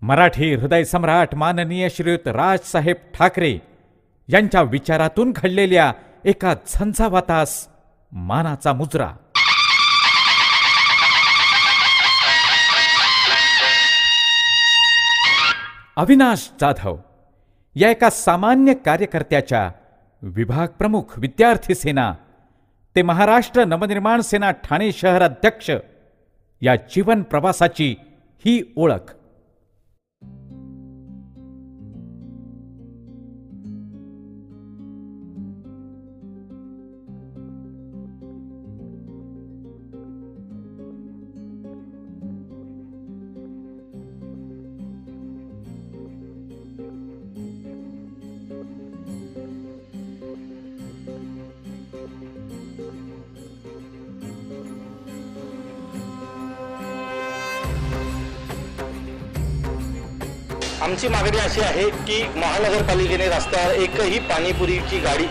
मराठी हृदय सम्राट माननीय श्रीयुत राजसाहेब ठाकरे यांच्या विचारातून घडलेल्या एका झंझावातास मानाचा मुजरा. अविनाश जाधव या एका सामान्य कार्यकर्त्याच्या विभाग प्रमुख विद्यार्थी सेना ते महाराष्ट्र नवनिर्माण सेना ठाणे शहर अध्यक्ष या जीवन प्रवासाची ही ओळख. आमची मागणी अशी आहे की महानगरपालिकेने रस्त्यावर एकही पाणीपुरीची गाडी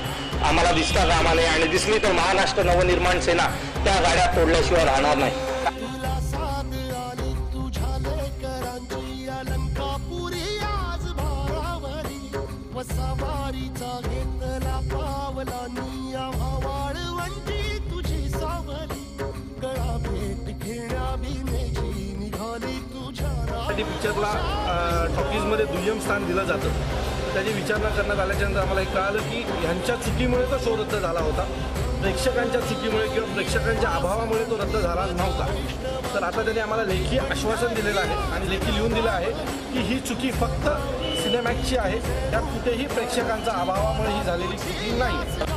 आम्हाला दिसता कामा नये आणि दिसली तर महाराष्ट्र नवनिर्माण सेना त्या गाड्या तोडल्याशिवाय राहणार नाही. पिक्चरला टॉकीजमध्ये दुय्यम स्थान दिलं जातं. त्याची विचारणा करण्यात आल्याच्यानंतर आम्हाला एक कळालं की ह्यांच्या चुकीमुळे तो शो रद्द झाला होता. प्रेक्षकांच्या चुकीमुळे किंवा प्रेक्षकांच्या अभावामुळे तो रद्द झाला नव्हता. तर आता त्यांनी आम्हाला लेखी आश्वासन दिलेलं आहे आणि लेखी लिहून दिलं आहे की ही चुकी फक्त सिनेमॅक्सची आहे, त्यात कुठेही प्रेक्षकांच्या अभावामुळे ही झालेली चुकी नाही.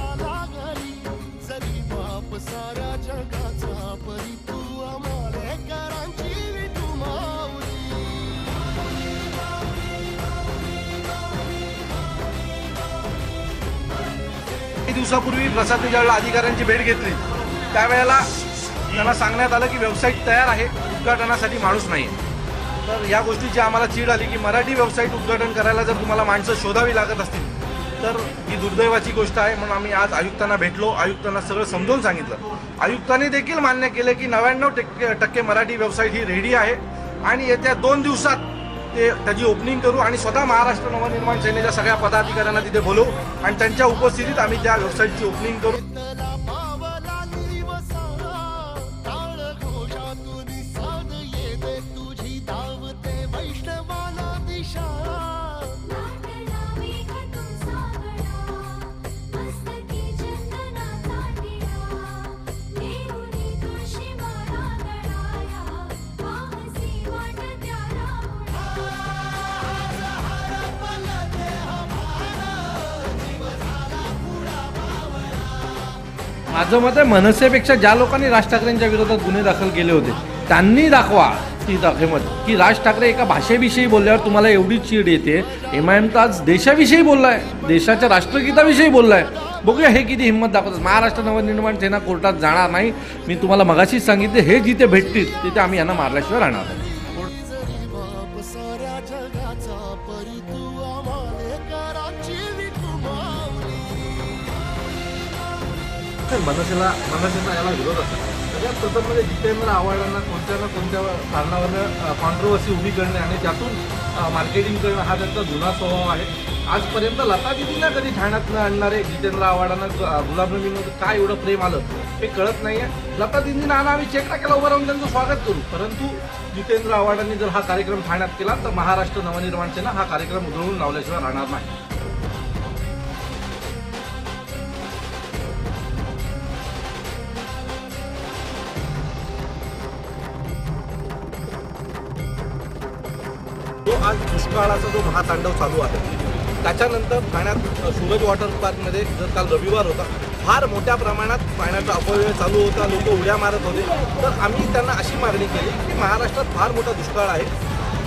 दिवसापूर्वी प्रसाद निजाळला अधिकाऱ्यांची भेट घेतली. त्यावेळेला त्यांना सांगण्यात आलं की वेबसाईट तयार आहे, उद्घाटनासाठी माणूस नाही. तर या गोष्टीची आम्हाला चीड आली की मराठी वेबसाईट उद्घाटन करायला जर तुम्हाला माणसं शोधावी लागत असतील तर ही दुर्दैवाची गोष्ट आहे. म्हणून आम्ही आज आयुक्तांना भेटलो, आयुक्तांना सगळं समजावून सांगितलं. आयुक्तांनी देखील मान्य केले की 99% मराठी वेबसाईट ही रेडी आहे आणि येत्या 2 दिवसात ते त्याची ओपनिंग करू आणि स्वतः महाराष्ट्र नवनिर्माण सेनेच्या सगळ्या पदाधिकाऱ्यांना तिथे बोलवू आणि त्यांच्या उपस्थितीत आम्ही त्या वेबसाईटची ओपनिंग करू. माझं मत आहे मनसेपेक्षा ज्या लोकांनी राज ठाकरेंच्या विरोधात गुन्हे दाखल केले होते त्यांनी दाखवा ती दाखवत की राज ठाकरे एका भाषेविषयी बोलल्यावर तुम्हाला एवढी चीड येते. MIM तर आज देशाविषयी बोललाय, देशाच्या राष्ट्रगीताविषयी बोललाय. बघूया हे किती हिंमत दाखवतात. महाराष्ट्र नवनिर्माण सेना कोर्टात जाणार नाही. मी तुम्हाला मगाशीच सांगितले, हे जिथे भेटतील तिथे आम्ही यांना मारल्याशिवाय राहणार नाही. मनसेना याला विरोध असतो. सगळ्यात प्रथम म्हणजे जितेंद्र आव्हाडांना कोणत्या ना कोणत्या कारणावरनं कॉन्ट्रोवर्सी उभी करणे आणि त्यातून मार्केटिंग करणं हा त्यांचा जुना स्वभाव आहे. आजपर्यंत लता दिदींना कधी ठाण्यात न आणणारे जितेंद्र आव्हाडांना गुलाबनबीमध्ये काय एवढं प्रेम आलं हे कळत नाही आहे. लता दिदींना आणा, आम्ही चेक टाकायला उभं राहून त्यांचं स्वागत करू. परंतु जितेंद्र आव्हाडांनी जर हा कार्यक्रम ठाण्यात केला तर महाराष्ट्र नवनिर्माण सेना हा कार्यक्रम उधळून लावल्याशिवाय राहणार नाही. आज दुष्काळाचा जो महातांडव चालू आहे त्याच्यानंतर ठाण्यात सूरज वॉटर पार्कमध्ये जर काल रविवार होता, फार मोठ्या प्रमाणात पाण्याचा अपव्यय चालू होता, लोक उड्या मारत होते. तर आम्ही त्यांना अशी मागणी केली की महाराष्ट्रात फार मोठा दुष्काळ आहे,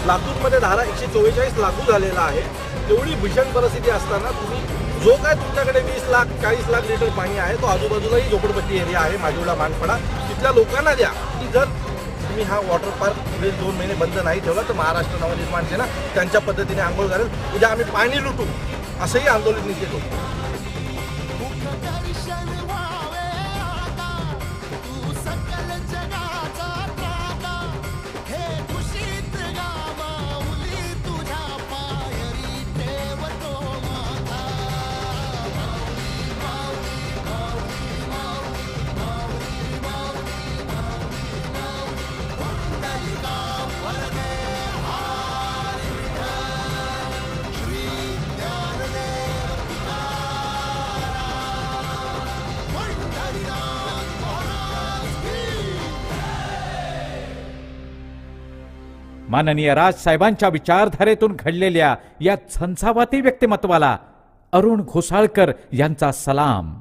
लातूरमध्ये धारा 144 लागू झालेला आहे. एवढी भीषण परिस्थिती असताना तुम्ही जो काय तुमच्याकडे 20 लाख 40 लाख लिटर पाणी आहे तो आजूबाजूलाही झोपडपट्टी एरिया आहे, माजिवडा मानपडा, तिथल्या लोकांना द्या. की जर तुम्ही हा वॉटर पार्क पुढे 2 महिने बंद नाही ठेवला तर महाराष्ट्र नवनिर्माण सेना त्यांच्या पद्धतीने आंघोळ करेल. उद्या आम्ही पाणी लुटू असंही आंदोलन निश्चित होतं. माननीय राजसाहेबांच्या विचारधारेतून घडलेल्या या झंझावाती व्यक्तिमत्वाला अरुण घोसाळकर यांचा सलाम.